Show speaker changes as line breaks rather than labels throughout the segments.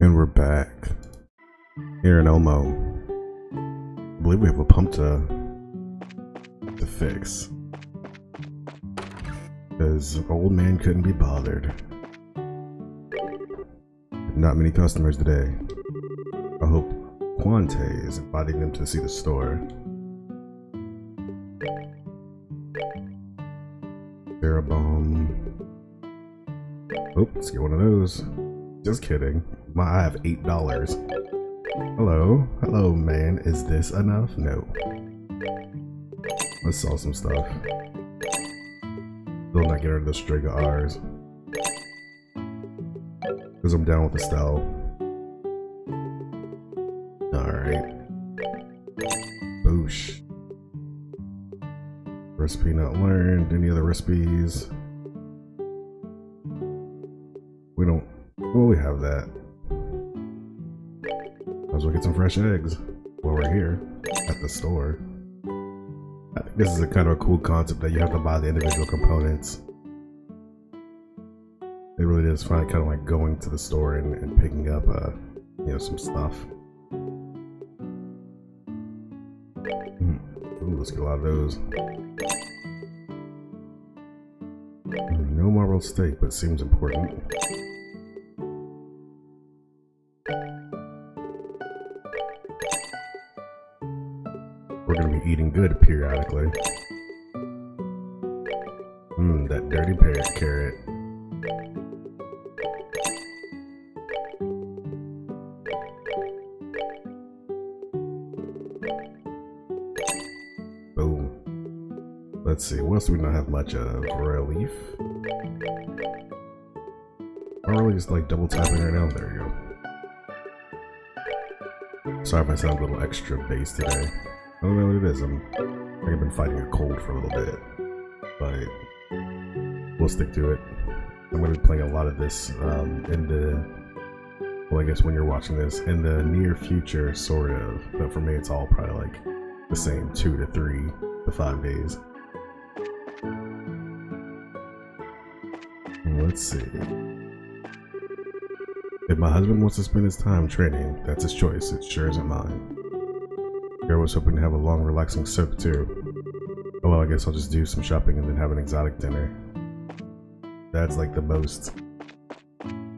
And we're back here in Elmo. I believe we have a pump to fix because old man couldn't be bothered. Not many customers today. I hope Quante is inviting them to see the store. Bomb. Oh, let's get one of those. Just kidding. I have $8. Hello, man. Is this enough? No. Let's sell some stuff. Still not get rid of the string of R's. Because I'm down with the style. Alright. Boosh. Recipe not learned. Any other recipes? We don't. Well, we have that. Might as well get some fresh eggs while we're here at the store. I think this is a kind of a cool concept that you have to buy the individual components. It really is fun, kind of like going to the store and picking up, you know, some stuff. Ooh, let's get a lot of those. No marbled steak, but seems important. We're gonna be eating good periodically. That dirty carrot. Boom. Let's see, what else do we not have much of? Relief? I'm really just like double tapping right now. There you go. Sorry if I sound a little extra bass today. I don't know what it is. I think I've been fighting a cold for a little bit, but we'll stick to it. I'm going to be playing a lot of this in the, well, I guess when you're watching this, in the near future, sort of. But for me, it's all probably like the same 2 to 3 to 5 days. Let's see. If my husband wants to spend his time training, that's his choice. It sure isn't mine. I was hoping to have a long, relaxing soak too. Oh well, I guess I'll just do some shopping and then have an exotic dinner. That's like the most,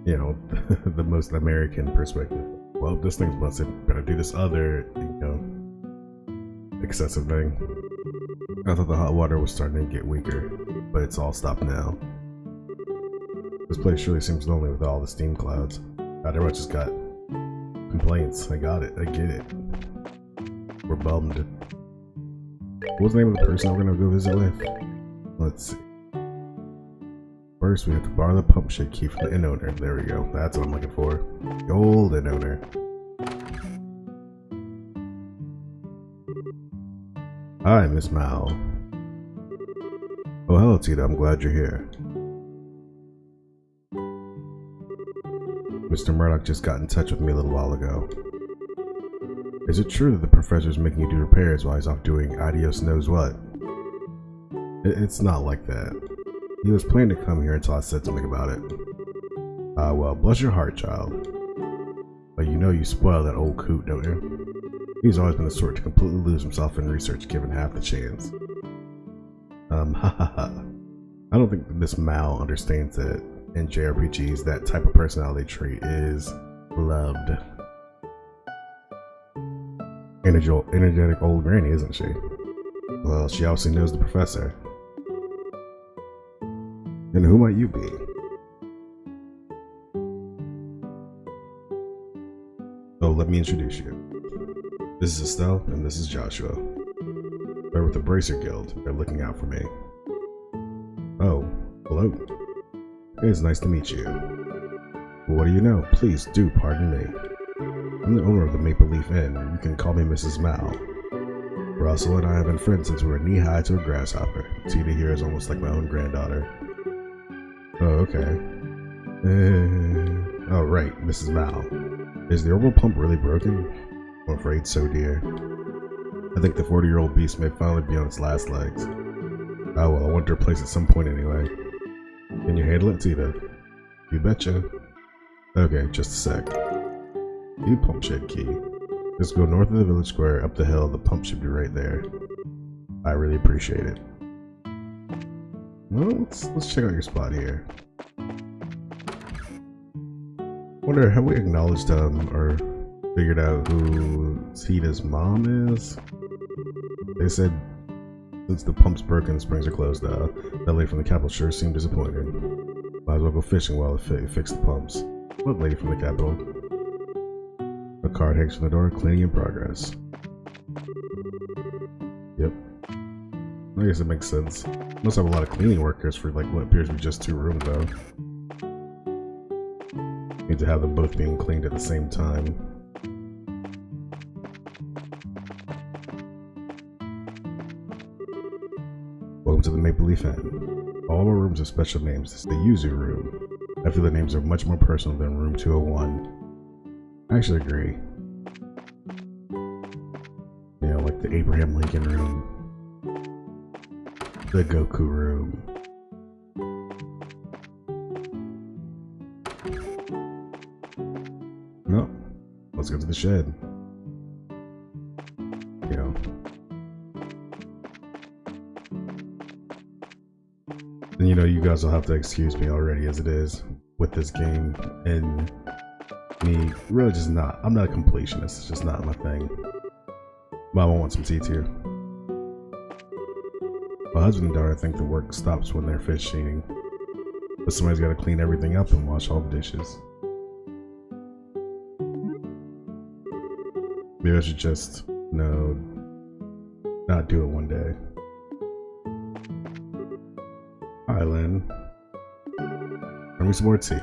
you know, the most American perspective. Well, this thing's busted. Better do this other, you know, excessive thing. I thought the hot water was starting to get weaker, but it's all stopped now. This place surely seems lonely with all the steam clouds. Everyone just got complaints. I got it. I get it. We're bummed. What was the name of the person we're gonna go visit with? Let's see. First, we have to borrow the pump shake key from the inn owner. There we go. That's what I'm looking for. The old inn owner. Hi, Miss Mao. Oh, hello, Tita. I'm glad you're here. Mr. Murdoch just got in touch with me a little while ago. Is it true that the professor's making you do repairs while he's off doing adios knows what? It's not like that. He was planning to come here until I said something about it. Well, bless your heart, child. But you know you spoil that old coot, don't you? He's always been the sort to completely lose himself in research given half the chance. I don't think Miss Mao understands that in JRPGs, that type of personality trait is loved. Energetic old granny, isn't she? Well, she obviously knows the professor. And who might you be? Oh, let me introduce you. This is Estelle, and this is Joshua. They're with the Bracer Guild. They're looking out for me. Oh, hello. It's nice to meet you. Well, what do you know? Please do pardon me. I'm the owner of the Maple Leaf Inn. You can call me Mrs. Mao. Russell and I have been friends since we were knee-high to a grasshopper. Tita here is almost like my own granddaughter. Oh, okay. Oh, right, Mrs. Mao. Is the orbital pump really broken? I'm afraid so, dear. I think the 40-year-old beast may finally be on its last legs. Oh, well, I want to replace it at some point anyway. Can you handle it, Tita? You betcha. Okay, just a sec. New pump shed key. Just go north of the village square, up the hill. The pump should be right there. I really appreciate it. Well, let's check out your spot here. Wonder, have we acknowledged or figured out who Tita's mom is? They said since the pump's broken, the springs are closed. That lady from the capital sure seemed disappointed. Might as well go fishing while it fix the pumps. What lady from the capital? A card hangs from the door. Cleaning in progress. Yep. I guess it makes sense. Must have a lot of cleaning workers for like what appears to be just 2 rooms though. Need to have them both being cleaned at the same time. Welcome to the Maple Leaf Inn. All our rooms have special names. This is the Yuzu room. I feel the names are much more personal than room 201. I actually agree. You know, like the Abraham Lincoln room. The Goku room. No. Let's go to the shed. You know. And you know, you guys will have to excuse me already as it is with this game and me really just not. I'm not a completionist. It's just not my thing. Mama wants some tea too. My husband and daughter think the work stops when they're fish eating, but somebody's got to clean everything up and wash all the dishes. Maybe I should just, no, not do it one day. Hi, Lynn. Bring me some more tea.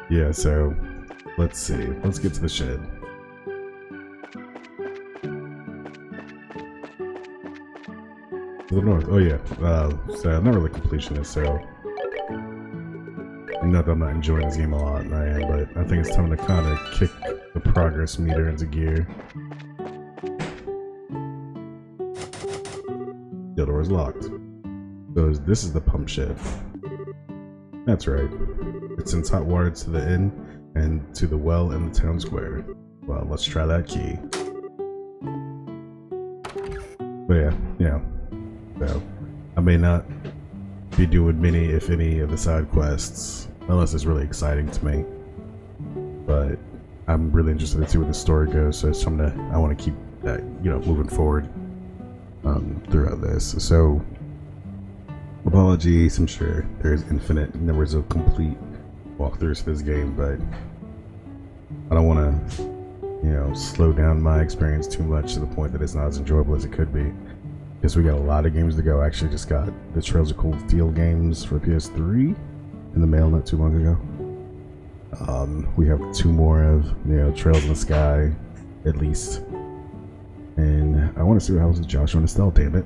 Yeah, so let's see. Let's get to the shed. To the north. Oh yeah. So I'm not really completionist, so not that I'm not enjoying this game a lot, and I am, but I think it's time to kind of kick the progress meter into gear. The door is locked. So this is the pump shed. That's right. It sends hot water to the inn and to the well in the town square. Well, let's try that key. But yeah, you know, so I may not be doing many, if any, of the side quests unless it's really exciting to me. But I'm really interested to see where the story goes, so it's something I want to keep, you know, moving forward throughout this. So, apologies, I'm sure there's infinite numbers of complete walkthroughs to this game, but I don't want to, you know, slow down my experience too much to the point that it's not as enjoyable as it could be. Because we got a lot of games to go. I actually just got the Trails of Cold Steel games for PS3 in the mail not too long ago. We have 2 more of, you know, Trails in the Sky, at least. And I want to see what happens with Joshua and Estelle, damn it.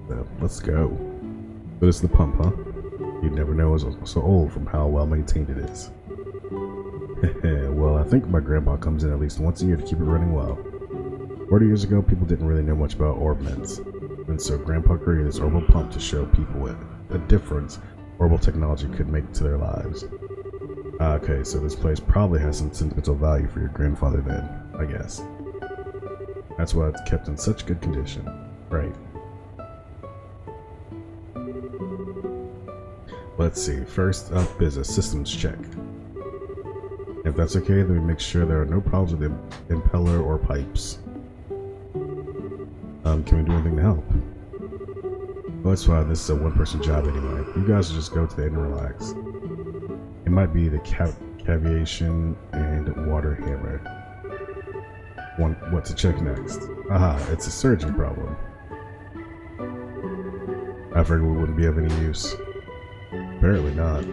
So, let's go. But it's the pump, huh? You'd never know it was so old from how well maintained it is. Well, I think my grandpa comes in at least once a year to keep it running well. 40 years ago, people didn't really know much about orb mints. And so Grandpa created this orbital pump to show people what a difference orbital technology could make to their lives. Okay, so this place probably has some sentimental value for your grandfather then, I guess. That's why it's kept in such good condition. Right. Let's see, first up is a systems check. If that's okay, then we make sure there are no problems with the impeller or pipes. Can we do anything to help? Well, that's fine. This is a 1-person job anyway. You guys just go to the inn and relax. It might be the cavitation and water hammer. What to check next? Aha, it's a surging problem. I figured we wouldn't be of any use. Apparently not.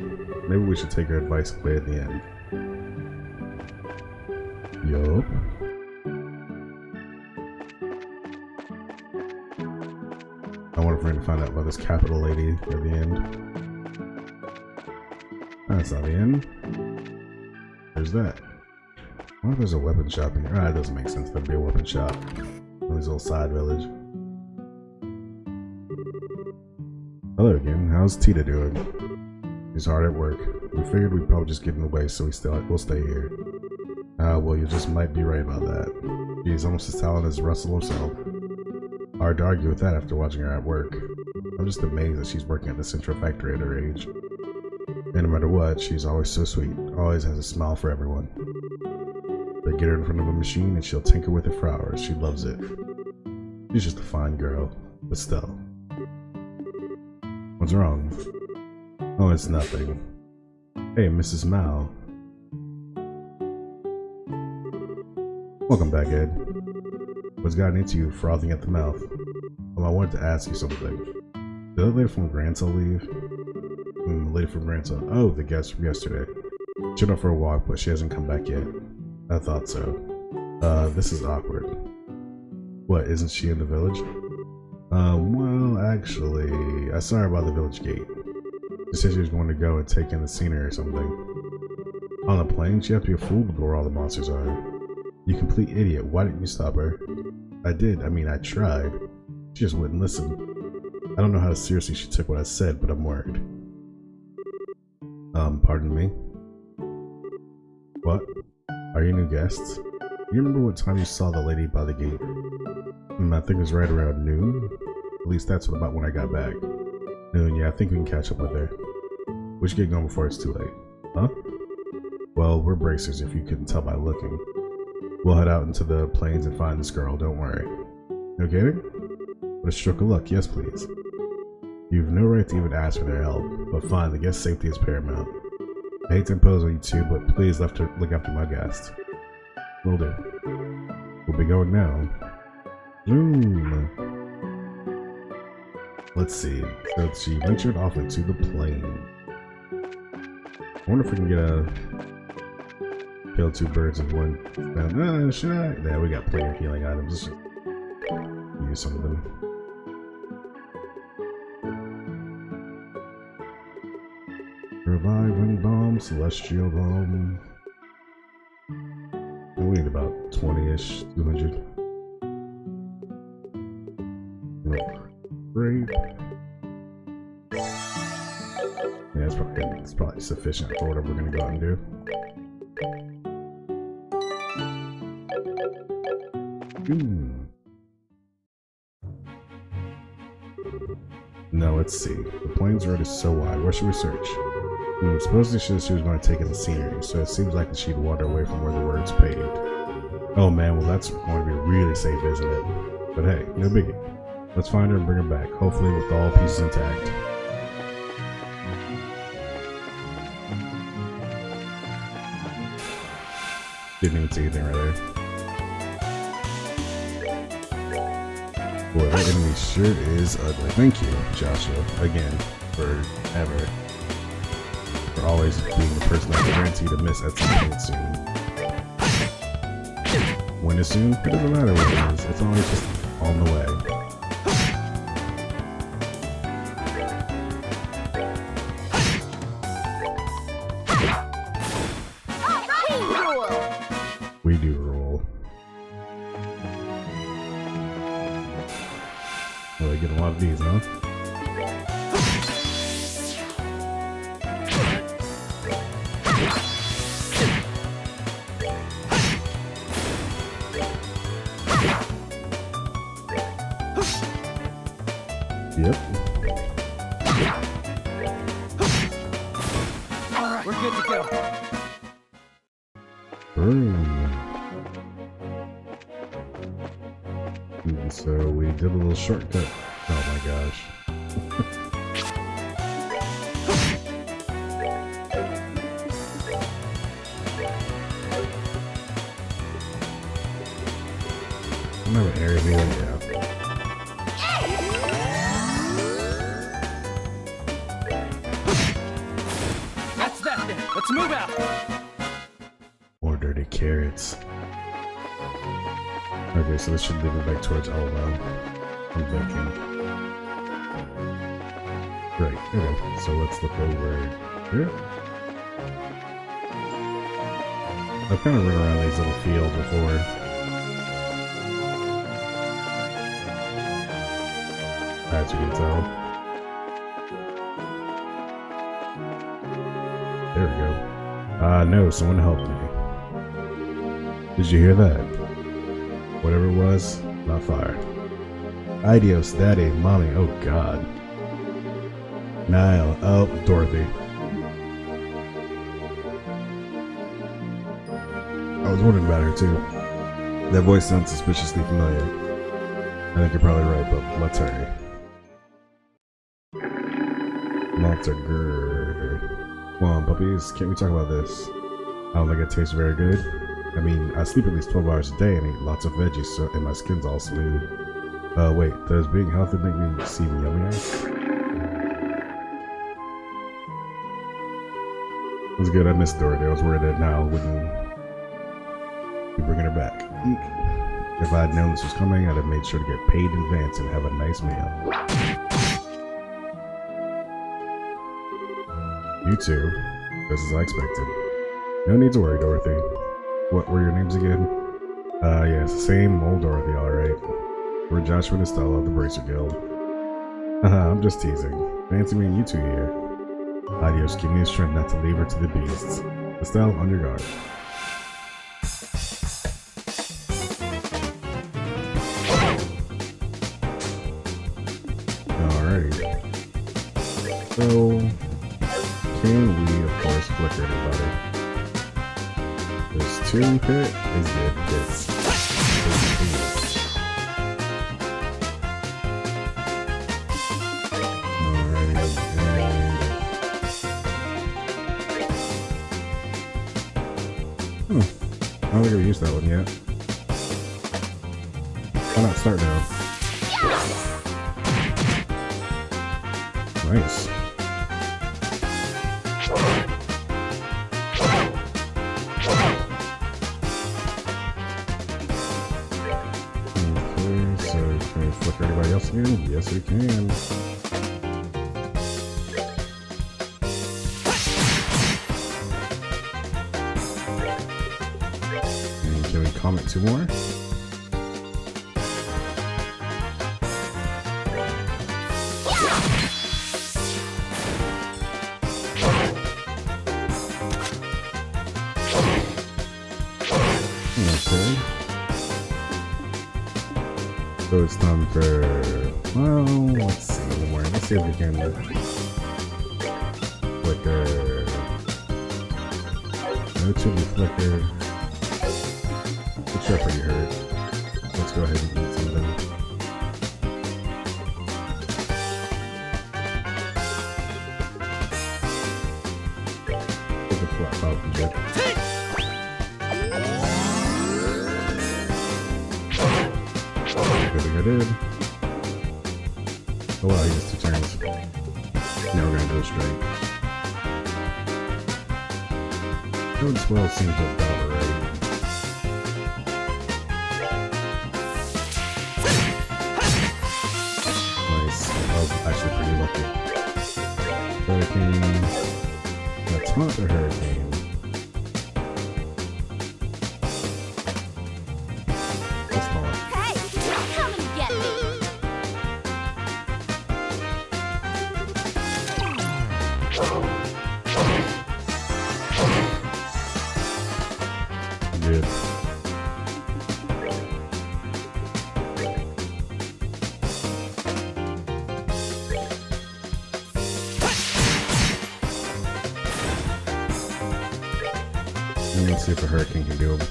Maybe we should take our advice and play at the end. Yup. I wonder if we're gonna find out about this capital lady at the end. That's not the end. There's that. What if there's a weapon shop in here? Ah, it doesn't make sense. There'd be a weapon shop in this little side village. Hello again. How's Tita doing? She's hard at work. We figured we'd probably just get in the way, so we'll stay here. Well, you just might be right about that. She's almost as talented as Russell herself. Hard to argue with that after watching her at work. I'm just amazed that she's working at the Central Factory at her age. And no matter what, she's always so sweet. Always has a smile for everyone. They get her in front of a machine and she'll tinker with it for hours. She loves it. She's just a fine girl, but still. What's wrong? Oh, it's nothing. Hey, Mrs. Mao. Welcome back, Ed. What's gotten into you frothing at the mouth? I wanted to ask you something. Did that lady from Grantel leave? The lady from Grantel. Oh, the guest from yesterday. She went out for a walk, but she hasn't come back yet. I thought so. This is awkward. What, isn't she in the village? Well, actually, I saw her by the village gate. She said she was going to go and take in the scenery or something. On a plane, she had to be a fool to go where all the monsters are. You complete idiot, why didn't you stop her? I did, I tried. She just wouldn't listen. I don't know how seriously she took what I said, but I'm worried. Pardon me? What? Are you new guests? You remember what time you saw the lady by the gate? I think it was right around noon. At least that's about when I got back. Noon, yeah, I think we can catch up with her. We should get going before it's too late. Huh? Well, we're bracers if you couldn't tell by looking. We'll head out into the plains and find this girl, don't worry. You okay? What a stroke of luck, yes please. You've no right to even ask for their help, but fine, the guest's safety is paramount. I hate to impose on you two, but please look after my guest. Will do. We'll be going now. Let's see. So she ventured off into the plain. I wonder if we can kill two birds with one stone. Should I? Yeah, we got plenty of healing items. Let's just use some of them. Reviving bomb, celestial bomb. And we need about 20-ish, 200. Great. Yeah, it's probably sufficient for whatever we're gonna go out and do. No, let's see. The plains road is so wide. Where should we search? Supposedly she was going to take in the scenery, so it seems like she'd wander away from where the road's paved. Oh man, well that's going to be really safe, isn't it? But hey, no biggie. Let's find her and bring her back, hopefully with all pieces intact. Didn't even see anything right there. Boy, that enemy sure is ugly. Thank you, Joshua, again, forever. For always being the person I guarantee to miss at some point soon. When is soon? It doesn't matter what it is. It's always just on the way. We do rule. Well, I get a lot of these, huh? Yep.
Alright, we're good to go.
So we did a little shortcut. Oh my gosh. I'm having area here, yeah.
That's that then. Let's move out.
More dirty carrots. Okay, so this should lead me back towards Elmo. I'm thinking. Great, okay, so let's look over here. I've kind of run around these little fields before. As you can tell. No, someone help me. Did you hear that? Whatever it was, not fire. Adios, Daddy, Mommy, oh God. Niall, oh, Dorothy. I was wondering about her too. That voice sounds suspiciously familiar. I think you're probably right, but let's hurry. Malta-gird. Come on, puppies, can't we talk about this? I don't think it tastes very good. I mean, I sleep at least 12 hours a day and eat lots of veggies, so, and my skin's all smooth. Wait, does being healthy make me seem yummier? It was good, I missed Dorothy. I was worried that now wouldn't be bringing her back. Eek. If I had known this was coming, I'd have made sure to get paid in advance and have a nice meal. You two, just as I expected. No need to worry, Dorothy. What were your names again? Yes, same old Dorothy, alright. We're Joshua and Estella of the Bracer Guild. Haha, I'm just teasing. Fancy meeting you two here. Adios, give me the strength not to leave her to the beasts. Estelle, on your guard. Alrighty. So, can we, of course, flicker anybody? There's 2 hit is good hits. Alrighty, and... I don't think I've used that one yet. Why not start now? Nice. Flicker anybody else again? Yes, we can. And can we comment 2 more? Okay. So it's time for, well, let's see, one more. Let's see if we can flicker. No to be flicker. Which are pretty hurt. Let's go ahead and eat something. Take a flat out and get. Good thing I did. Oh wow, he has 2 turns. Now we're gonna go straight. Code swell seems to have done already. Nice. I was actually pretty lucky. Hurricane. Let's taunt the hurricane. Good. Let's see if a hurricane can do it.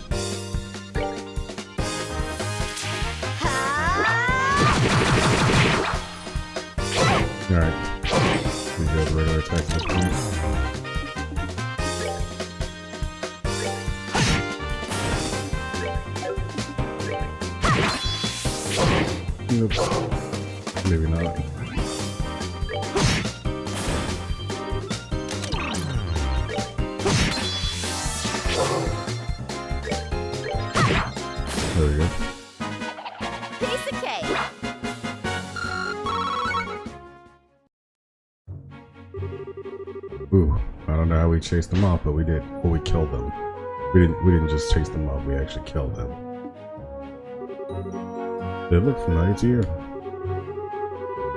Alright. We go to regular attacks at this point. Oops. Maybe not. There we go.
Piece of cake.
Ooh, I don't know how we chased them off, but we did. Well, we killed them. We didn't just chase them off, we actually killed them. They look familiar to you.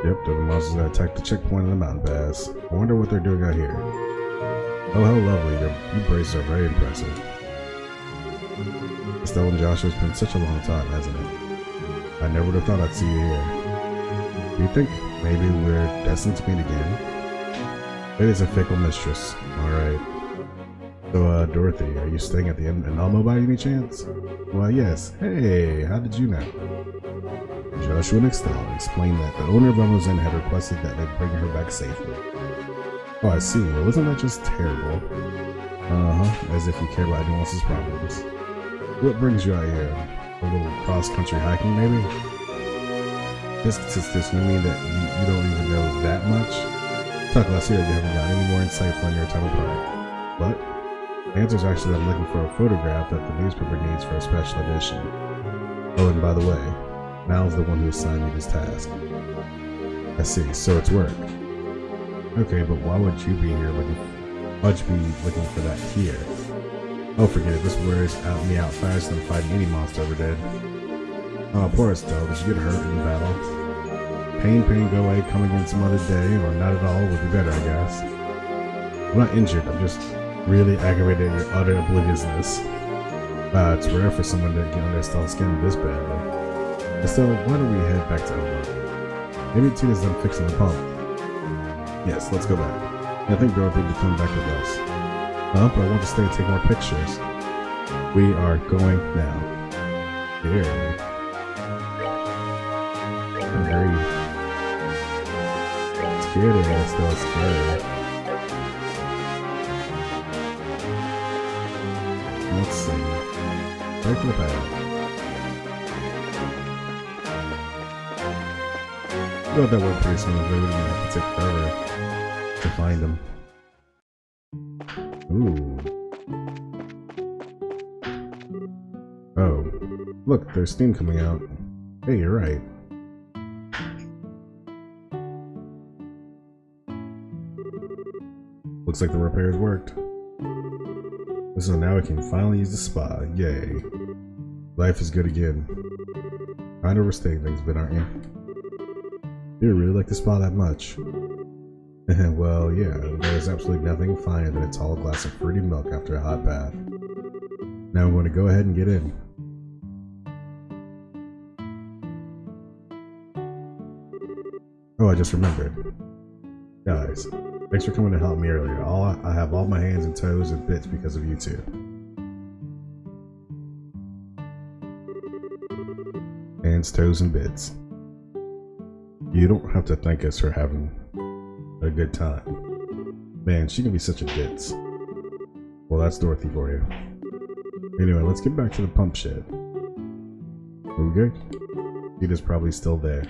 Yep, they're the monsters that attacked the checkpoint in the mountain pass. I wonder what they're doing out here. Oh, how lovely. Your braids are very impressive. Estelle and Joshua, it's been such a long time, hasn't it? I never would have thought I'd see you here. Do you think maybe we're destined to meet again? It is a fickle mistress. Alright. So, Dorothy, are you staying at the inn in Elmo by any chance? Well, yes. Hey, how did you know? Joshua and Estelle explained that the owner of Elmo's Inn had requested that they bring her back safely. Oh, I see. Well, isn't that just terrible? Uh-huh. As if you care about anyone else's problems. What brings you out here? A little cross-country hiking, maybe? This you mean that you don't even know that much? Talk less here, you haven't got any more insightful on your time apart. What? The answer is actually I'm looking for a photograph that the newspaper needs for a special edition. Oh, and by the way, Mal's the one who assigned me this task. I see, so it's work. Okay, but why would you be here looking for that here? Oh, forget it, this wears me out faster than fighting any monster ever did. Oh, poor Estelle, did you get hurt in the battle? Pain, go away, come again some other day, or not at all, would be better, I guess. I'm not injured, I'm just really aggravated at your utter obliviousness. It's rare for someone to get under Estelle's skin this badly. Estelle, why don't we head back to Elmo? Maybe Tina's done fixing the pump. Yes, let's go back. I think Dorothy will be coming back with us. But I want to stay and take more pictures. We are going now. Here. Hurry. Let's get it, Estelle, let's get it. Let's see. Right to the pad. I thought that went pretty smoothly. We didn't have to take forever to find them. Ooh. Oh. Look, there's steam coming out. Hey, you're right. Looks like the repairs worked. So now we can finally use the spa. Yay. Life is good again. Kinda overstaying things, but aren't you? You really like the spa that much? Well, yeah, there's absolutely nothing finer than a tall glass of fruity milk after a hot bath. Now I'm going to go ahead and get in. Oh, I just remembered. Guys, thanks for coming to help me earlier. I have all my hands and toes and bits because of you two. Hands, toes, and bits. You don't have to thank us for having a good time. Man, she can be such a ditz. Well, that's Dorothy for you. Anyway, let's get back to the pump shed. Are we good? Peter's probably still there.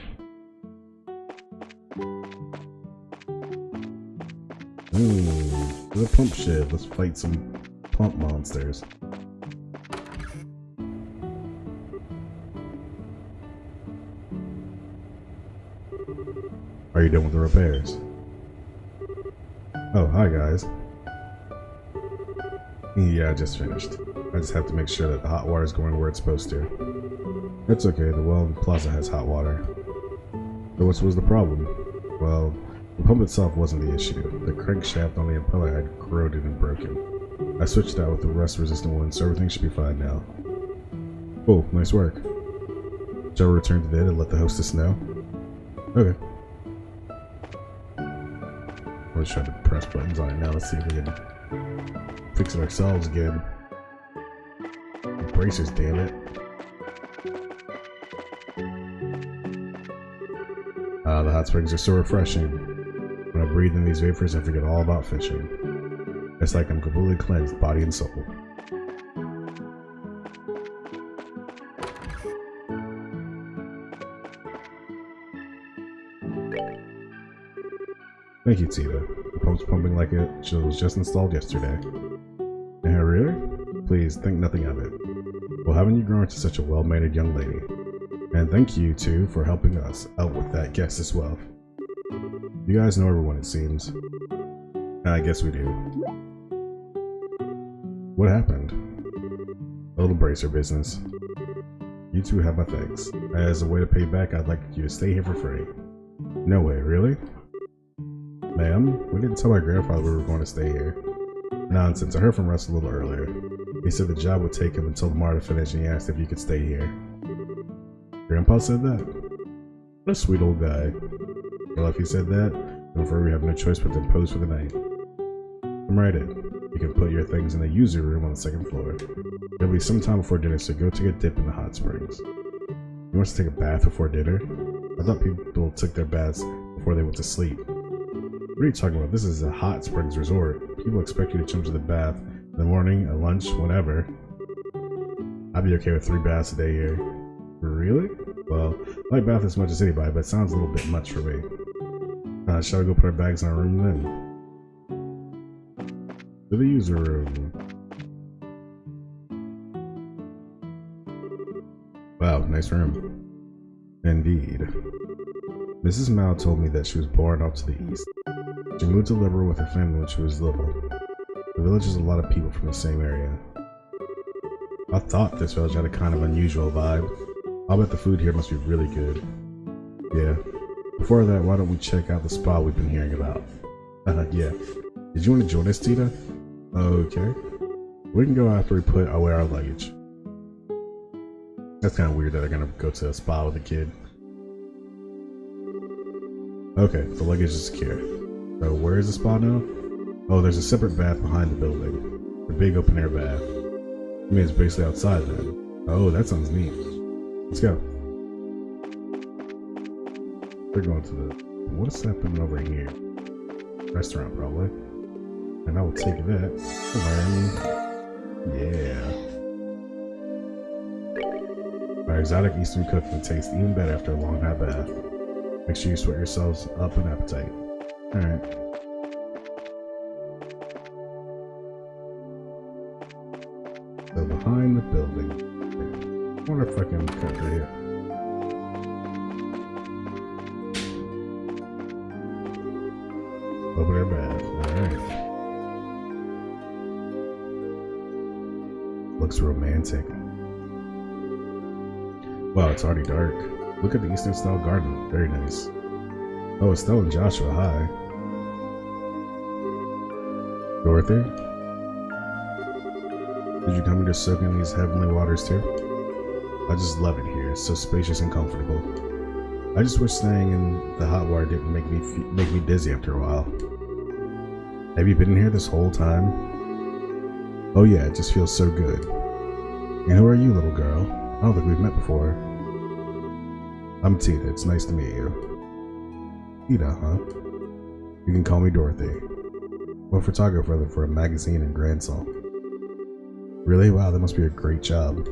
To the pump shed. Let's fight some pump monsters. Are you done with the repairs? Oh, hi guys. Yeah, I just finished. I just have to make sure that the hot water is going where it's supposed to. That's okay, the well in the plaza has hot water. So what was the problem? Well, the pump itself wasn't the issue. The crankshaft on the impeller had corroded and broken. I switched out with the rust-resistant one, so everything should be fine now. Cool, nice work. Shall we return to the inn and let the hostess know? Okay. Let's try to press buttons on it now. Let's see if we can fix it ourselves again. Bracers, damn it. Ah, the hot springs are so refreshing. When I breathe in these vapors, I forget all about fishing. It's like I'm completely cleansed, body and soul. Thank you, Tita. The pump's pumping like it was just installed yesterday. Yeah, really? Please, think nothing of it. Well, haven't you grown into such a well-mannered young lady? And thank you, too, for helping us out with that guest as well. You guys know everyone, it seems. I guess we do. What happened? A little bracer business. You two have my thanks. As a way to pay back, I'd like you to stay here for free. No way, really? Ma'am, we didn't tell my grandfather we were going to stay here. Nonsense. I heard from Russ a little earlier. He said the job would take him until tomorrow to finish, and he asked if you could stay here. Grandpa said that? What a sweet old guy. Well, if he said that, then I'm afraid we have no choice but to impose for the night. Come right in. You can put your things in the user room on the second floor. There'll be some time before dinner, so go take a dip in the hot springs. You want to take a bath before dinner? I thought people took their baths before they went to sleep. What are you talking about? This is a hot springs resort. People expect you to jump to the bath in the morning, at lunch, whenever. I'd be okay with 3 baths a day here. Really? Well, I like bath as much as anybody, but it sounds a little bit much for me. Shall we go put our bags in our room then? To the user room. Wow, nice room. Indeed. Mrs. Mao told me that she was born off to the east. She moved to Liberal with her family when she was little. The village has a lot of people from the same area. I thought this village had a kind of unusual vibe. I'll bet the food here must be really good. Yeah. Before that, why don't we check out the spa we've been hearing about? Yeah. Did you want to join us, Tita? Okay. We can go after we put away our luggage. That's kind of weird that they're gonna go to a spa with a kid. Okay, the luggage is secure. So where is the spa now? Oh, there's a separate bath behind the building. The big open air bath. I mean, it's basically outside then. Oh, that sounds neat. Let's go. We're going to the... What's happening over here? Restaurant, probably. And I will take that. Yeah. Our exotic Eastern cooking tastes even better after a long hot bath. Make sure you sweat yourselves up in appetite. Alright. So behind the building. I wonder if I can cut through here. Open our bath. Alright. Looks romantic. Wow, it's already dark. Look at the Eastern style garden. Very nice. Oh, Estelle and Joshua, hi. Dorothy? Did you come here to soak in these heavenly waters too? I just love it here. It's so spacious and comfortable. I just wish staying in the hot water didn't make me dizzy after a while. Have you been in here this whole time? Oh yeah, it just feels so good. And who are you, little girl? I don't think we've met before. I'm Tita. It's nice to meet you. Tita, huh? You can call me Dorothy. I'm a photographer for a magazine in Gransall. Really? Wow, that must be a great job.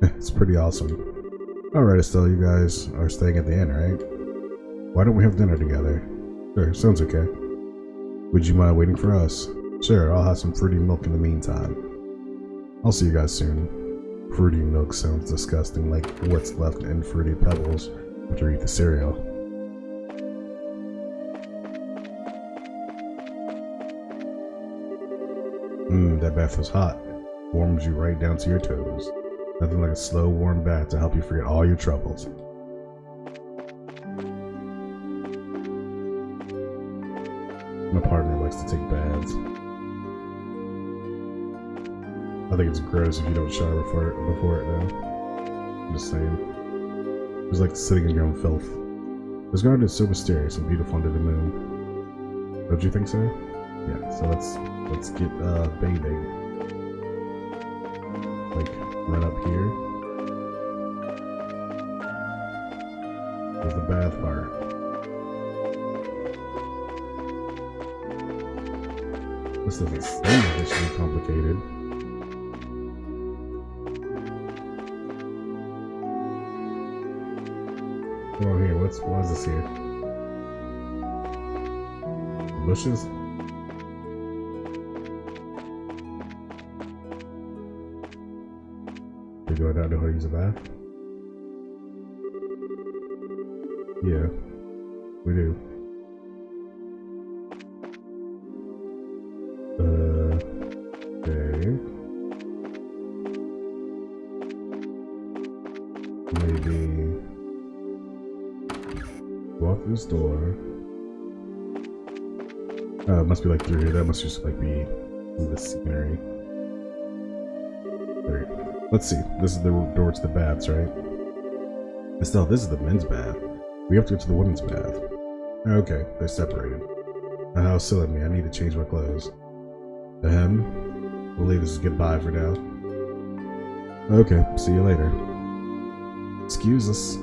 It's pretty awesome. Alright, Estelle, you guys are staying at the inn, right? Why don't we have dinner together? Sure, sounds okay. Would you mind waiting for us? Sure, I'll have some fruity milk in the meantime. I'll see you guys soon. Fruity milk sounds disgusting, like what's left in Fruity Pebbles after you eat the cereal. That bath was hot. Warms you right down to your toes. Nothing like a slow, warm bath to help you forget all your troubles. My partner likes to take baths. I think it's gross if you don't shower before it though. I'm just saying. It's like sitting in your own filth. This garden is so mysterious and beautiful under the moon. Don't you think so? Yeah, so let's get bathing. Like right up here. There's the bath part. This doesn't seem like it should be complicated. Oh, here, what is this here? Bushes? We do I not know how to use a bath? Yeah, we do. Okay. Maybe walk through this door. Oh, it must be like through here. That must just like be in the scenery. There. Let's see. This is the door to the baths, right? Estelle, this is the men's bath. We have to go to the women's bath. Okay, they're separated. How silly of me. I need to change my clothes. We'll leave this as goodbye for now. Okay, see you later. Excuse us.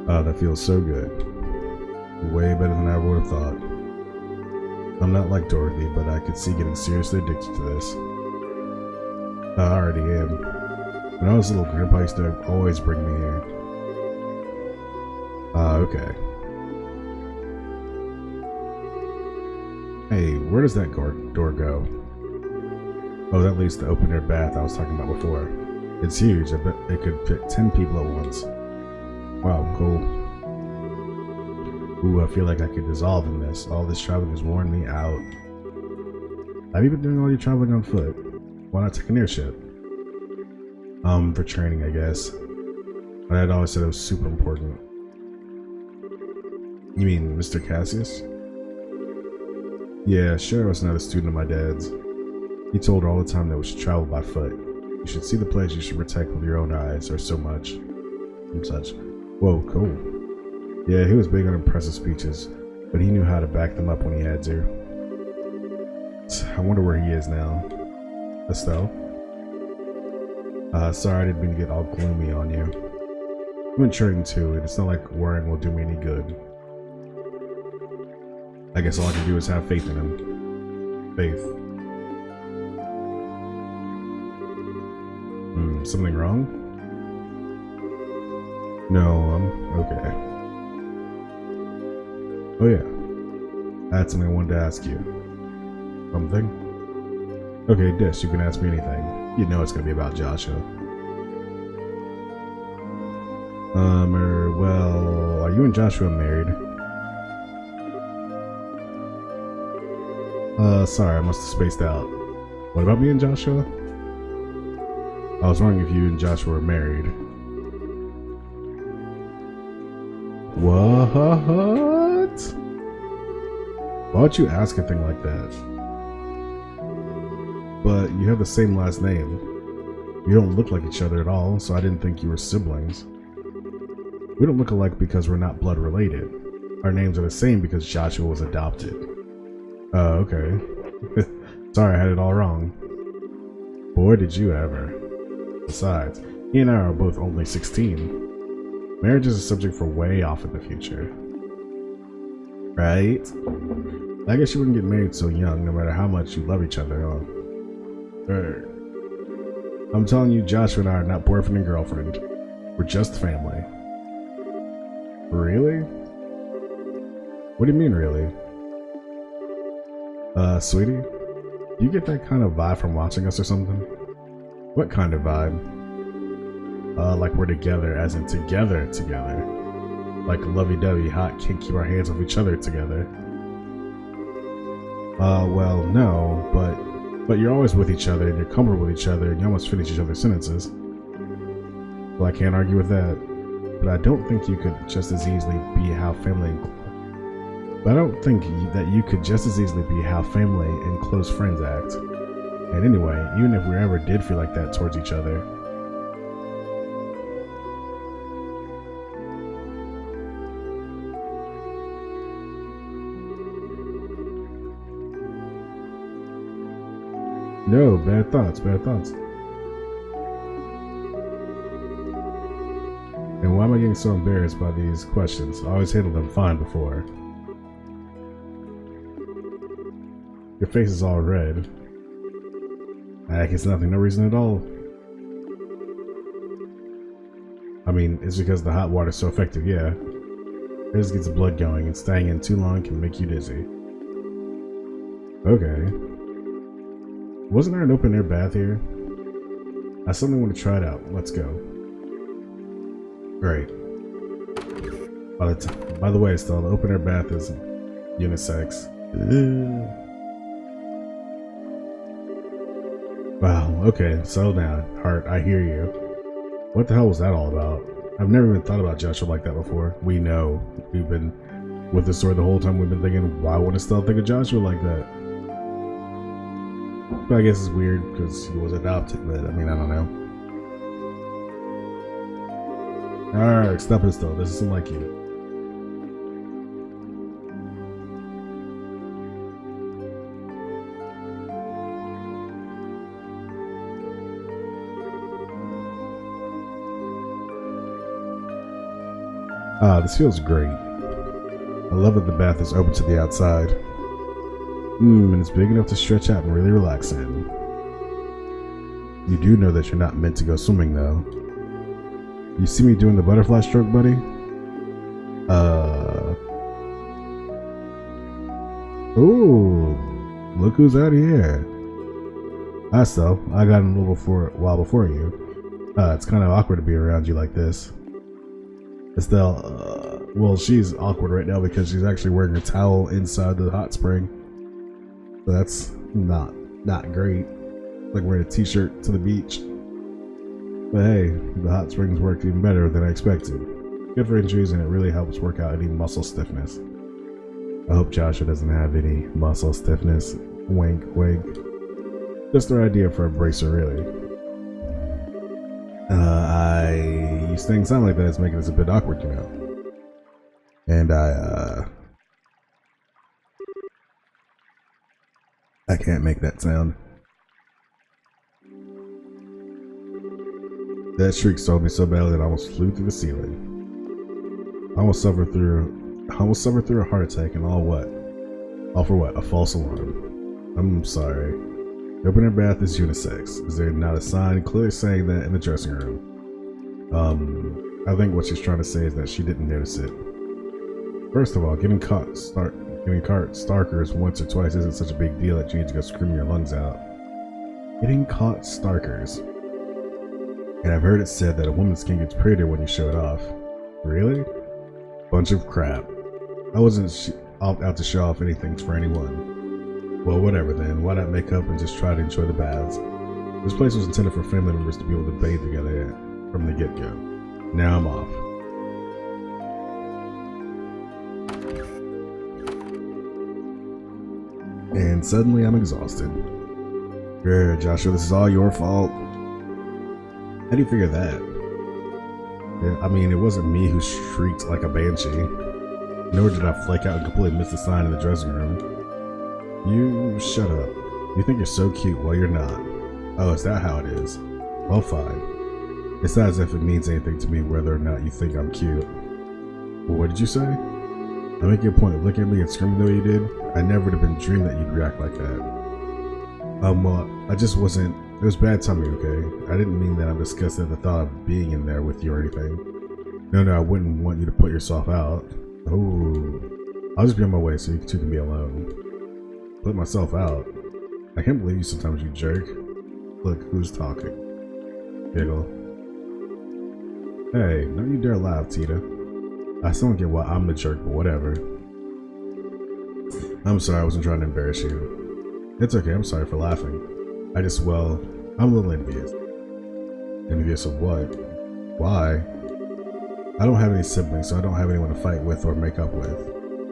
Ah, that feels so good. Way better than I would have thought. I'm not like Dorothy, but I could see getting seriously addicted to this. I already am. When I was little, Grandpa used to always bring me here. Ah, okay. Hey, where does that door go? Oh, that leads to the open air bath I was talking about before. It's huge. I bet it could fit 10 people at once. Wow, cool. Ooh, I feel like I could dissolve in this. All this traveling has worn me out. Have you been doing all your traveling on foot? Why not take an airship? For training, I guess. But I'd always said it was super important. You mean Mr. Cassius? Yeah, sure, was another student of my dad's. He told her all the time that we should travel by foot. You should see the place you should protect with your own eyes, or so much. And such. Whoa, cool. Yeah, he was big on impressive speeches, but he knew how to back them up when he had to. I wonder where he is now. Estelle? Sorry, I didn't mean to get all gloomy on you. I've been training too, and it's not like worrying will do me any good. I guess all I can do is have faith in him. Faith. Something wrong? No, I'm okay. Oh yeah. I had something I wanted to ask you. Something? Okay, Dish, you can ask me anything. You know it's gonna be about Joshua. Well, are you and Joshua married? Sorry, I must have spaced out. What about me and Joshua? I was wondering if you and Joshua were married. What? Why would you ask a thing like that? But you have the same last name. You don't look like each other at all, so I didn't think you were siblings. We don't look alike because we're not blood related. Our names are the same because Joshua was adopted. Oh, okay. Sorry, I had it all wrong. Boy, did you ever. Besides, he and I are both only 16. Marriage is a subject for way off in the future. Right? I guess you wouldn't get married so young, no matter how much you love each other, huh? I'm telling you, Joshua and I are not boyfriend and girlfriend. We're just family. Really? What do you mean, really? Sweetie? Do you get that kind of vibe from watching us or something? What kind of vibe? Like we're together, as in together. Like lovey-dovey, hot, can't keep our hands off each other together. Well, no, but you're always with each other, and you're comfortable with each other, and you almost finish each other's sentences. Well, I can't argue with that, but I don't think you could just as easily be how family and close friends act. And anyway, even if we ever did feel like that towards each other, no, bad thoughts. And why am I getting so embarrassed by these questions? I always handled them fine before. Your face is all red. I guess nothing, no reason at all. I mean, it's because the hot water's so effective, yeah. It just gets the blood going, and staying in too long can make you dizzy. Okay. Wasn't there an open air bath here? I suddenly want to try it out. Let's go. Great. By the way, still, the open air bath is unisex. Wow, okay, settle down. Heart, I hear you. What the hell was that all about? I've never even thought about Joshua like that before. We know. We've been with the story the whole time. We've been thinking, why would Estelle think of Joshua like that? But I guess it's weird because he was adopted, but I mean, I don't know. Alright, stop it, Estelle. This isn't like you. Ah, this feels great. I love that the bath is open to the outside. And it's big enough to stretch out and really relax in. You do know that you're not meant to go swimming, though. You see me doing the butterfly stroke, buddy? Ooh, look who's out here. Hi, Estelle. I got in a while before you. It's kind of awkward to be around you like this. Estelle, well, she's awkward right now because she's actually wearing a towel inside the hot spring. So that's not great. Like wearing a t-shirt to the beach. But hey, the hot springs worked even better than I expected. Good for injuries, and it really helps work out any muscle stiffness. I hope Joshua doesn't have any muscle stiffness. Wink, wink. Just our idea for a bracer, really. You saying something like that is making this a bit awkward, you know. And I can't make that sound. That shriek stole me so badly that I almost flew through the ceiling. I almost suffered through a heart attack, and all what? All for what? A false alarm. I'm sorry. The open air bath is unisex. Is there not a sign clearly saying that in the dressing room? I think what she's trying to say is that she didn't notice it. First of all, getting caught starkers once or twice isn't such a big deal that you need to go screaming your lungs out. Getting caught starkers. And I've heard it said that a woman's skin gets prettier when you show it off. Really? Bunch of crap. I wasn't out to show off anything for anyone. Well, whatever then. Why not make up and just try to enjoy the baths? This place was intended for family members to be able to bathe together from the get-go. Now I'm off. And suddenly I'm exhausted. Grr, Joshua, this is all your fault. How do you figure that? Yeah, I mean, it wasn't me who shrieked like a banshee. Nor did I flake out and completely miss the sign in the dressing room. You shut up. You think you're so cute, well you're not. Oh, is that how it is? Well, fine. It's not as if it means anything to me whether or not you think I'm cute. Well, what did you say? I make you a point of looking at me and screaming the way you did? I never would have been dreamed that you'd react like that. Well, I just wasn't. It was bad timing, okay? I didn't mean that I'm disgusted at the thought of being in there with you or anything. No, I wouldn't want you to put yourself out. Oh, I'll just be on my way so you two can be alone. Put myself out? I can't believe you sometimes, you jerk. Look, who's talking? Giggle. Hey, don't you dare laugh, Tita. I still don't get why I'm the jerk, but whatever. I'm sorry, I wasn't trying to embarrass you. It's okay, I'm sorry for laughing. Well, I'm a little envious. Envious of what? Why? I don't have any siblings, so I don't have anyone to fight with or make up with.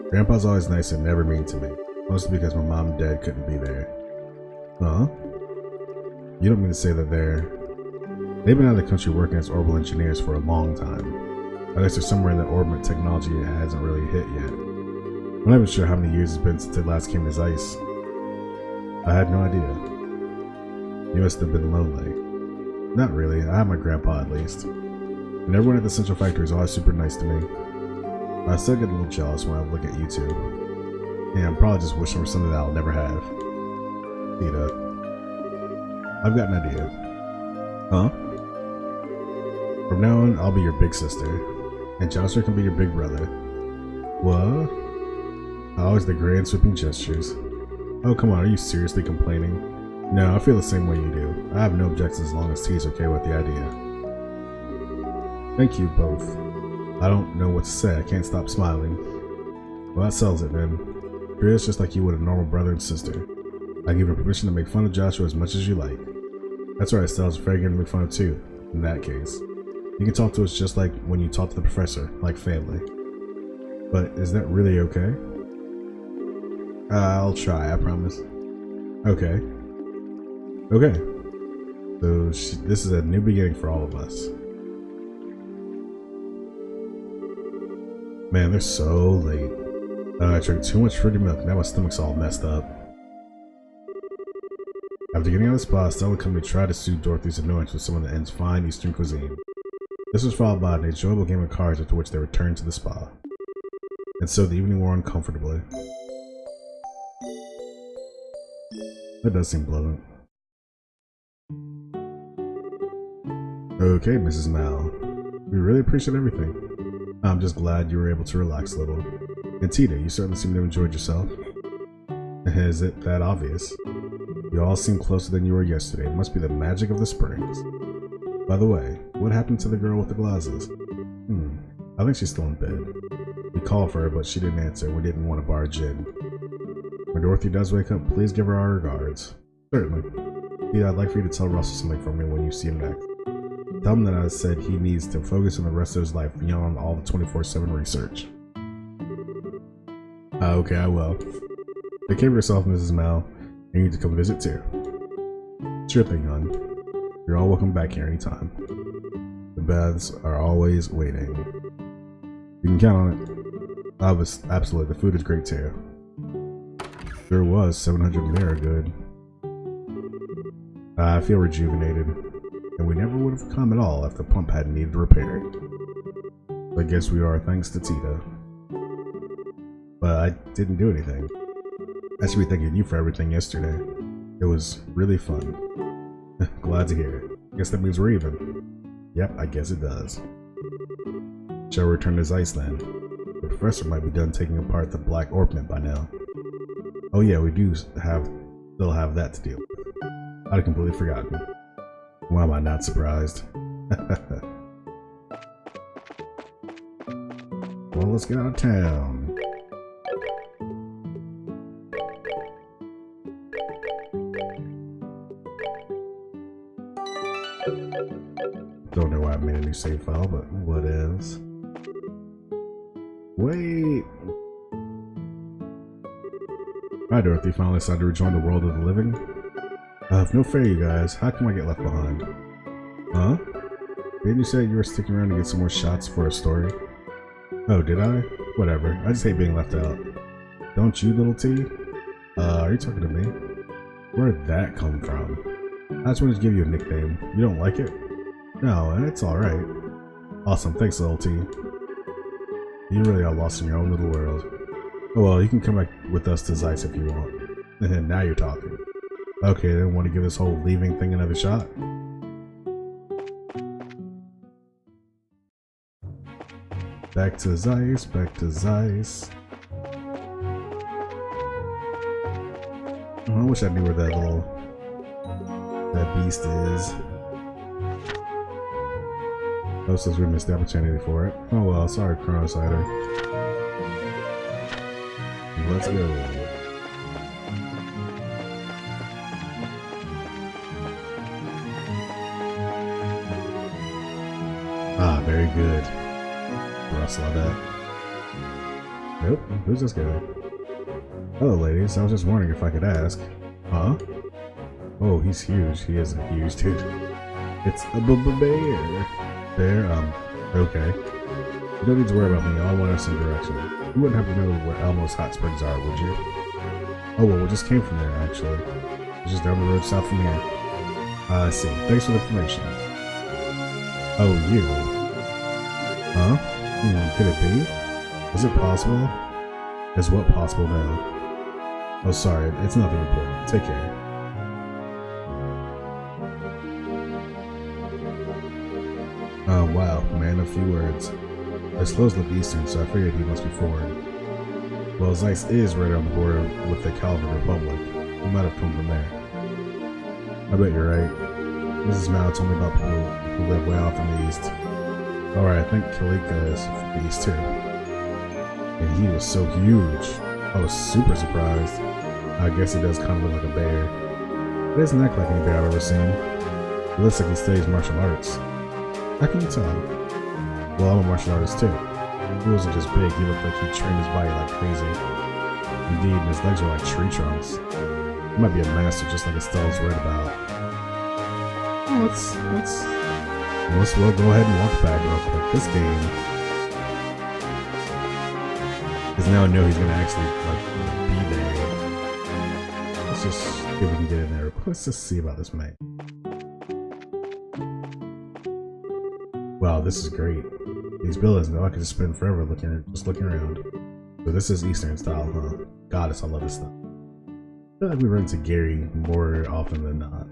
Grandpa's always nice and never mean to me. Mostly because my mom and dad couldn't be there. Huh? You don't mean to say that they've been out of the country working as orbital engineers for a long time. I guess they're somewhere in that orbit technology that hasn't really hit yet. I'm not even sure how many years it's been since they last came to Zeiss. I had no idea. You must have been lonely. Not really, I have my grandpa at least. And everyone at the Central Factory is always super nice to me. I still get a little jealous when I look at you two. Yeah, I'm probably just wishing for something that I'll never have. Tita. I've got an idea. Huh? From now on, I'll be your big sister. And Joshua can be your big brother. What? Always the grand sweeping gestures. Oh, come on, are you seriously complaining? No, I feel the same way you do. I have no objections as long as T's okay with the idea. Thank you both. I don't know what to say, I can't stop smiling. Well, that settles it then. Treat us just like you would a normal brother and sister. I give you permission to make fun of Joshua as much as you like. That's right, Estelle, it's fair game to make fun of too, in that case. You can talk to us just like when you talk to the professor, like family. But is that really okay? I'll try, I promise. Okay. Okay. So this is a new beginning for all of us. Man, they're so late. I drank too much fruity milk, now my stomach's all messed up. After getting out of the spa, Stella and company tried to soothe Dorothy's annoyance with some of the end's fine Eastern cuisine. This was followed by an enjoyable game of cards, after which they returned to the spa. And so the evening wore on comfortably. That does seem pleasant. Okay, Mrs. Mal. We really appreciate everything. I'm just glad you were able to relax a little. And Tita, you certainly seem to have enjoyed yourself. Is it that obvious? You all seem closer than you were yesterday. It must be the magic of the springs. By the way, what happened to the girl with the glasses? I think she's still in bed. We called for her, but she didn't answer. We didn't want to barge in. When Dorothy does wake up, please give her our regards. Certainly. Yeah, I'd like for you to tell Russell something for me when you see him next. Tell him that I said he needs to focus on the rest of his life beyond all the 24/7 research. Okay, I will. Take care of yourself, Mrs. Mal. You need to come visit too. Sure thing, hon. You're all welcome back here anytime. The baths are always waiting. You can count on it. Absolutely, the food is great too. There was 700 lira good. I feel rejuvenated. And we never would have come at all if the pump hadn't needed repairing. I guess we are thanks to Tita. But I didn't do anything. I should be thanking you for everything yesterday. It was really fun. Glad to hear it. Guess that means we're even. Yep, I guess it does. Shall we return to Zeiss then? The professor might be done taking apart the black orpiment by now. Oh yeah, we do still have that to deal with. I'd completely forgotten. Why am I not surprised? Well, let's get out of town. Don't know why I made a new save file, but what else? Wait! Hi Dorothy, finally decided to rejoin the world of the living. No fair, you guys. How come I get left behind? Huh? Didn't you say you were sticking around to get some more shots for a story? Oh, did I? Whatever. I just hate being left out. Don't you, little T? Are you talking to me? Where'd that come from? I just wanted to give you a nickname. You don't like it? No, it's alright. Awesome, thanks, little T. You really are lost in your own little world. Oh well, you can come back with us to Zeiss if you want. And now you're talking. Okay, then want to give this whole leaving thing another shot? Back to Zeiss, back to Zeiss. Oh, I wish I knew where that beast is. Oh, since we missed the opportunity for it. Oh well, sorry, Chronosider. Let's go. Ah, very good. Rustle on that. Nope, who's this guy? Hello, ladies. I was just wondering if I could ask. Huh? Oh, he's huge. He is a huge dude. It's a bear. Bear? Okay. You don't need to worry about me. I'll want us some direction. You wouldn't have to know where Elmo's hot springs are, would you? Oh, well, we just came from there, actually. It's just down the road south from here. I see. Thanks for the information. Oh, you? Huh? Could it be? Is it possible? Is what possible now? Oh, sorry. It's nothing important. Take care. Oh, wow. Man of few words. His clothes look Eastern, so I figured he must be foreign. Well, Zeiss is right on the border with the Calvin Republic. He might have come from there. I bet you're right. Mrs. Mao told me about people who live way off in the east. Alright, I think Kalika is from the east too. And he was so huge. I was super surprised. I guess he does kind of look like a bear. He doesn't act like any bear I've ever seen. He looks like he studies martial arts. How can you tell? Well, I'm a martial artist too. He wasn't just big, he looked like he trained his body like crazy. Indeed, his legs were like tree trunks. He might be a master just like Estelle's read about. Oh, let's go ahead and walk back real quick. This game, because now I know he's gonna actually like be there. Let's just see if we can get in there. Let's just see about this mate. Wow, this is great. These buildings, though, I could just spend forever looking around. So this is Eastern style, huh? Goddess, I love this stuff. I feel like we run into Gary more often than not.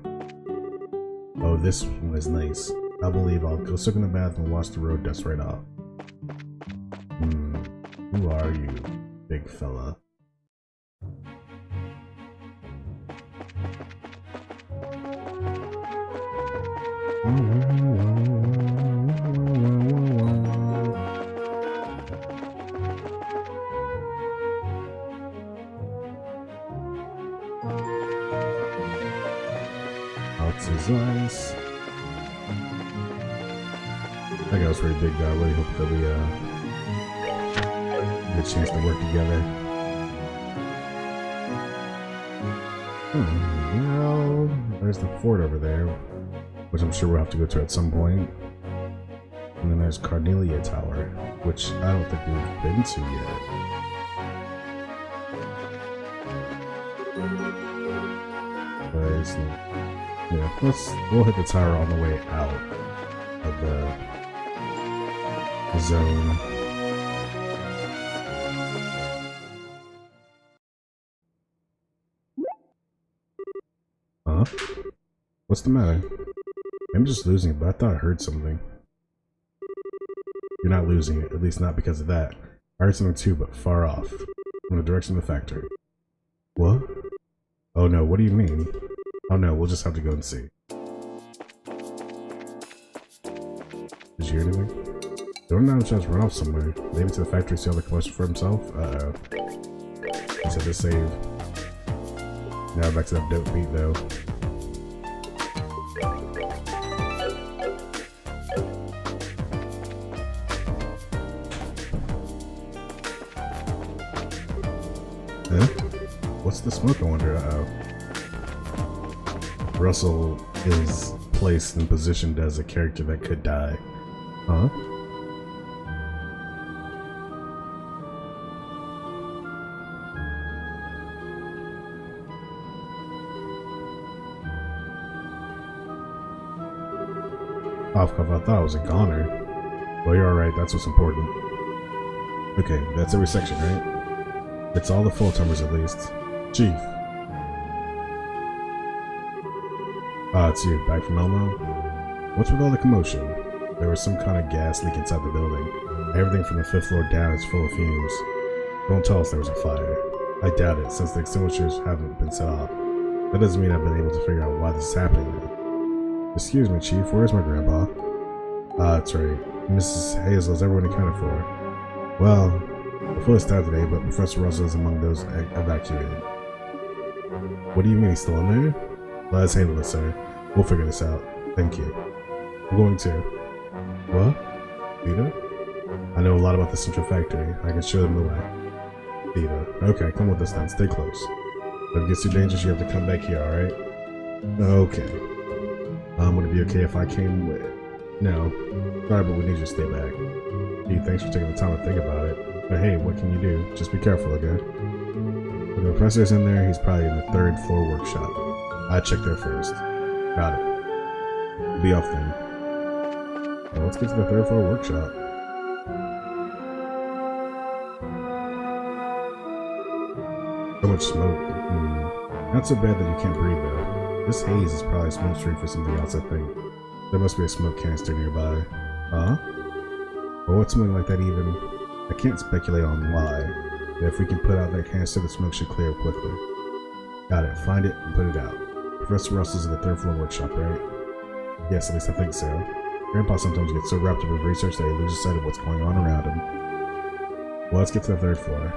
Oh, this one is nice. I believe I'll go soak in the bath and wash the road dust right off. Who are you, big fella? His eyes. That guy was pretty big though. I really hope that we get a chance to work together. Well, there's the fort over there, which I'm sure we'll have to go to at some point. And then there's Carnelia Tower, which I don't think we've been to yet. But it's yeah, we'll hit the tower on the way out of the zone. Huh? What's the matter? I'm just losing it, but I thought I heard something. You're not losing it, at least not because of that. I heard something too, but far off, in the direction of the factory. What? Oh no, what do you mean? Oh no, we'll just have to go and see. Did you hear anything? Don't know if to run off somewhere. Maybe to the factory to see all the collection for himself? Uh-oh. He said to save. Now back to that dope beat though. Huh? What's the smoke, I wonder? Uh-oh. Russell is placed and positioned as a character that could die. Huh? Off cuff, I thought I was a goner. Well, you're alright, that's what's important. Okay, that's every section, right? It's all the full-timers at least. Chief. Ah, it's you, back from Elmo? What's with all the commotion? There was some kind of gas leak inside the building. Everything from the 5th floor down is full of fumes. Don't tell us there was a fire. I doubt it, since the extinguishers haven't been set off. That doesn't mean I've been able to figure out why this is happening now. Excuse me, Chief, where's my grandpa? Ah, that's right. Mrs. Hazel is everyone accounted for. Well, we're fully staffed today, but Professor Russell is among those evacuated. What do you mean, he's still in there? Let us handle this, sir. We'll figure this out. Thank you. I'm going to. What? Theta? I know a lot about the central factory. I can show them the way. Theta. Okay, come with us then. Stay close. If it gets too dangerous, you have to come back here, alright? Okay. Would it be okay if I came with? No. Sorry, but we need you to stay back. Gee, thanks for taking the time to think about it. But hey, what can you do? Just be careful, okay? If the professor's in there, he's probably in the 3rd floor workshop. I checked there first. Got it. Be off then. Well, let's get to the 3rd floor workshop. So much smoke. Not so bad that you can't breathe though. This haze is probably smoke screen for something else, I think. There must be a smoke canister nearby. Huh? Well, what's something like that even? I can't speculate on why, but if we can put out that canister, the smoke should clear quickly. Got it. Find it and put it out. Professor Russell's in the 3rd floor workshop, right? Yes, at least I think so. Grandpa sometimes gets so wrapped up with research that he loses sight of what's going on around him. Well, let's get to the 3rd floor.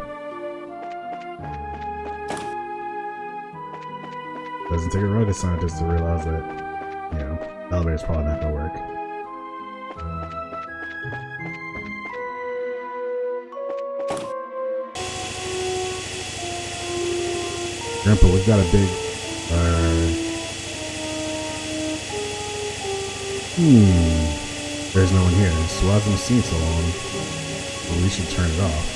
Doesn't take a rocket scientist to realize that, you know, the elevator's probably not gonna work. Grandpa, we've got a big, there's no one here, so why hasn't it seen so long? Well, we should turn it off.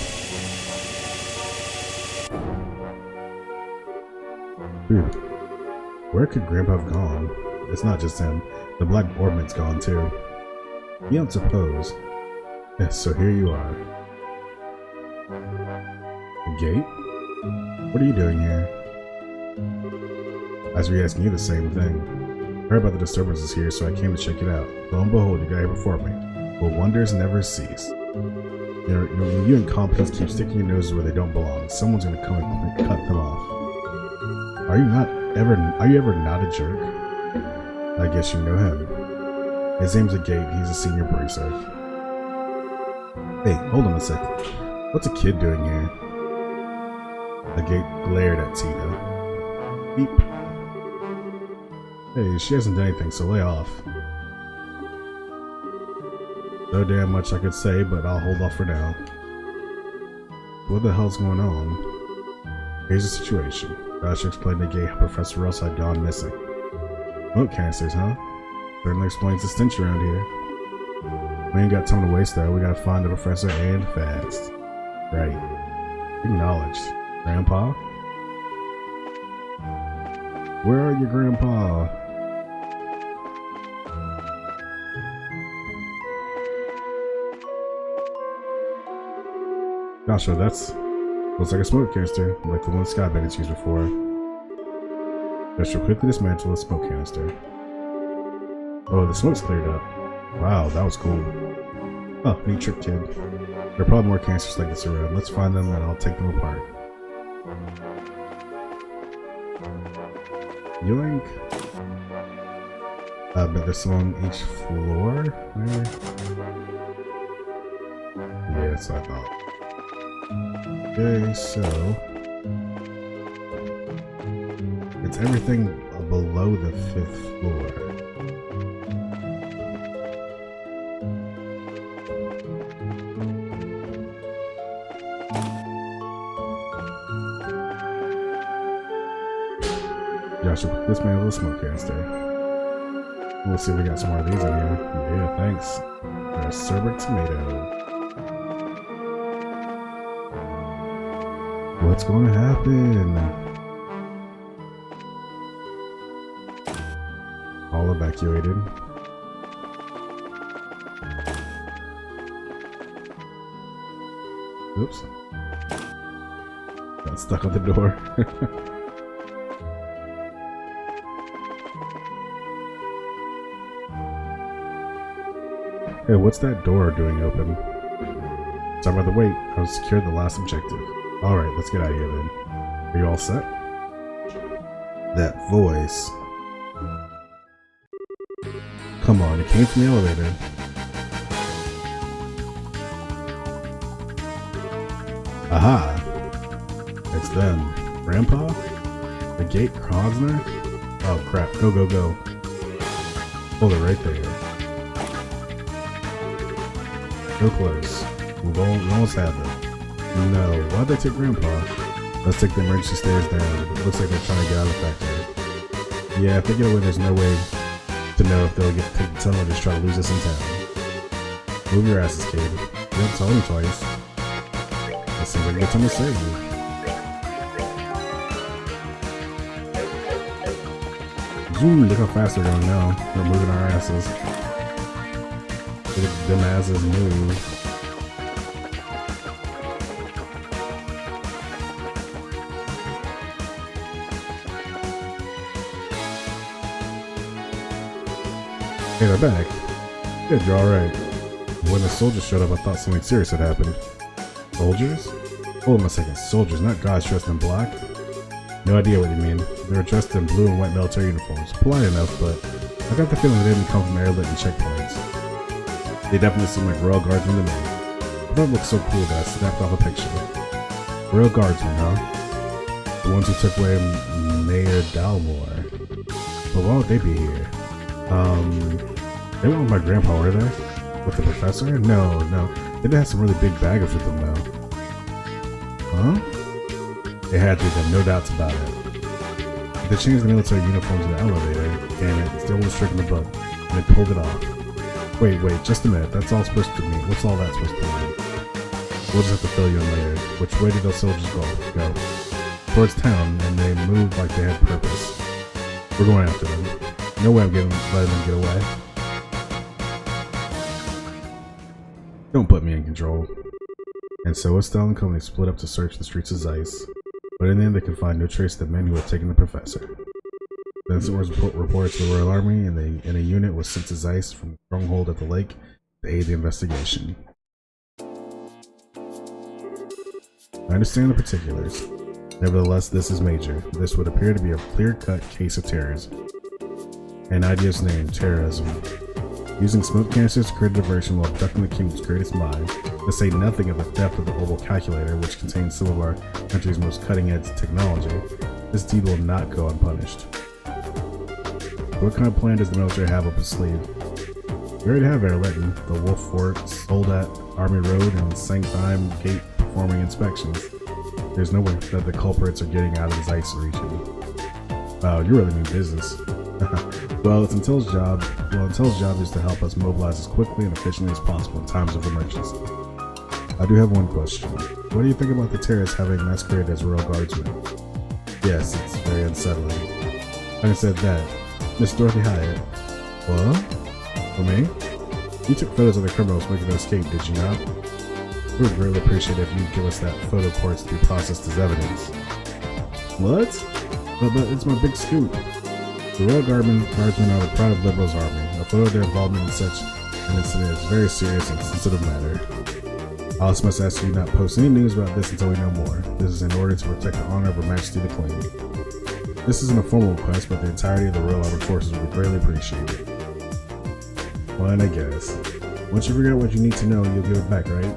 Dude, where could Grandpa have gone? It's not just him. The black orbit's gone too. You don't suppose. Yes, so here you are. The gate? What are you doing here? I was asking you the same thing. I heard about the disturbances here, so I came to check it out. Lo and behold, you got here before me. But wonders never cease. You incompetents keep sticking your noses where they don't belong. Someone's gonna come and cut them off. Are you ever not a jerk? I guess you know him. His name's Gate. He's a senior bracer. Hey, hold on a second. What's a kid doing here? The Gate glared at Tina. Beep. Hey, she hasn't done anything, so lay off. So damn much I could say, but I'll hold off for now. What the hell's going on? Here's the situation. Josh explained to Gate how Professor Ross had gone missing. Smoke canisters, huh? Certainly explains the stench around here. We ain't got time to waste though. We gotta find the professor and fast. Right. Acknowledged. Grandpa? Where are you, Grandpa? Joshua, that's... looks like a smoke canister, like the one Sky Bandits used before. Joshua quickly dismantled the smoke canister. Oh, the smoke's cleared up. Wow, that was cool. Oh, neat trick, kid. There are probably more canisters like this around. Let's find them and I'll take them apart. Yoink. I bet there's some on each floor, maybe? Yeah, that's what I thought. Okay, so... it's everything below the 5th floor. Joshua, put this man with a smoke canister. We'll see if we got some more of these in here. Yeah, thanks. There's Cerberus tomato. What's going to happen? All evacuated. Oops. Got stuck on the door. Hey, what's that door doing open? Sorry about the wait. I've secured the last objective. Alright, let's get out of here then. Are you all set? That voice. Come on, it came from the elevator. Aha! It's them. Grandpa? The Gate Krosner? Oh crap, go, go, go. Hold it right there. So close. We almost have them. No, why'd they take Grandpa? Let's take the emergency stairs down. It looks like they're trying to get out of the factory. Yeah, if they get away, there's no way to know if they'll take the tunnel or just try to lose us in town. Move your asses, kid. You don't tell me twice. That seems like a good time to save you. Zoom, look how fast they're going now. We're moving our asses. Look at them asses move. Hey, they're back. Good, you're alright. When the soldiers showed up, I thought something serious had happened. Soldiers? Hold on a second. Soldiers, not guys dressed in black? No idea what you mean. They were dressed in blue and white military uniforms. Polite enough, but I got the feeling they didn't come from airlit and checkpoints. They definitely seem like Royal Guardsmen to me. I thought it looked so cool that I snapped off a picture. Royal Guardsmen, huh? The ones who took away Mayor Dalmore. But why would they be here? They went with my grandpa, were they? With the professor? No, no. They did have some really big baggage with them, though. Huh? They had to, then, no doubts about it. They changed the military uniforms in the elevator, damn it, it still was stricken the button, and they pulled it off. Wait, just a minute, that's all supposed to mean. What's all that supposed to mean? We'll just have to fill you in later. Which way did those soldiers go? Towards town, and they moved like they had purpose. We're going after them. No way I'm letting them get away. Don't put me in control. And so Estelle and company split up to search the streets of Zeiss, but in the end they could find no trace of the men who had taken the professor. Then it was reported to the Royal Army, and a unit was sent to Zeiss from the stronghold at the lake to aid the investigation. I understand the particulars. Nevertheless, this is major. This would appear to be a clear-cut case of terrorism. An idea's name, terrorism. Using smoke canisters to create a diversion while abducting the kingdom's greatest mind, to say nothing of the theft of the Oval Calculator, which contains some of our country's most cutting-edge technology, this deed will not go unpunished. What kind of plan does the military have up its sleeve? We already have Airletton, the Wolf Forts, Soldat, Army Road, and Sanctheim Gate performing inspections. There's no way that the culprits are getting out of the Zeiss region. Wow, you really mean business. Well, Intel's job is to help us mobilize as quickly and efficiently as possible in times of emergency. I do have one question. What do you think about the terrorists having masqueraded as Royal Guardsmen? Yes, it's very unsettling. Having said that, Miss Dorothy Hyatt. What? For me? You took photos of the criminals making their escape, did you not? We would really appreciate it if you'd give us that photo reports to be processed as evidence. What? But it's my big scoop. The Royal Guardsmen are the pride of Liberals' army. A photo of their involvement in such an incident is a very serious and sensitive matter. I also must ask you not post any news about this until we know more. This is in order to protect the honor of Her Majesty the Queen. This isn't a formal request, but the entirety of the Royal Armed Forces would be greatly appreciated. Fine, I guess. Once you figure out what you need to know, you'll give it back, right?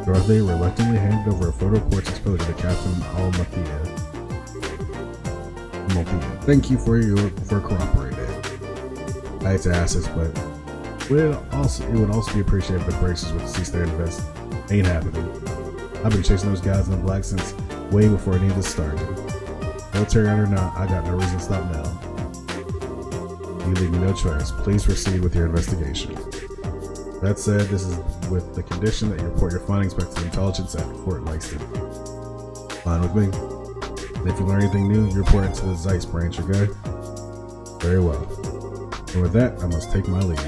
Dorothy reluctantly handed over a photo report's exposure to Captain Almathea. Thank you for cooperating. I hate to ask this, but it would also be appreciated if the braces would cease their invest. Ain't happening. I've been chasing those guys in the black since way before any of this started. Military or not, I got no reason to stop now. You leave me no choice. Please proceed with your investigation. That said, this is with the condition that you report your findings back to the intelligence at Fort Lyston. Fine with me. And if you learn anything new, you report it to the Zeiss branch, okay? Very well. And with that, I must take my leave.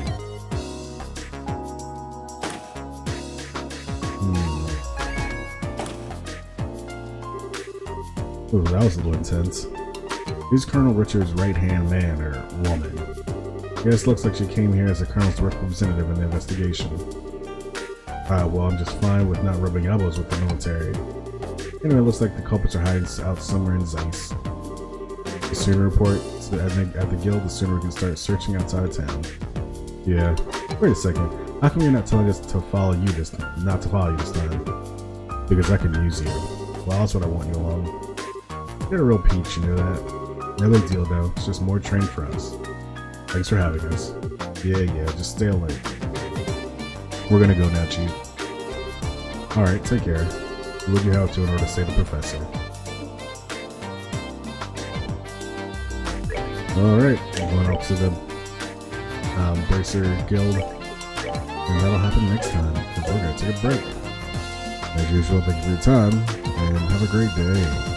Ooh, that was a little intense. Who's Colonel Richard's right-hand man or woman? Guess looks like she came here as the Colonel's representative in the investigation. Well, I'm just fine with not rubbing elbows with the military. Anyway, it looks like the culprits are hiding out somewhere in Zeiss. The sooner report at the guild, the sooner we can start searching outside of town. Yeah. Wait a second. How come you're not telling us to follow you not to follow you this time? Because I can use you. Well, that's what I want you along. You're a real peach, you know that? No big deal though. It's just more training for us. Thanks for having us. Yeah, just stay alert. We're gonna go now, Chief. Alright, take care. Do what you have to in order to save the professor. Alright, we're going off to the Bracer Guild. And that'll happen next time, because we're gonna take a break. As usual, thank you for your time, and have a great day.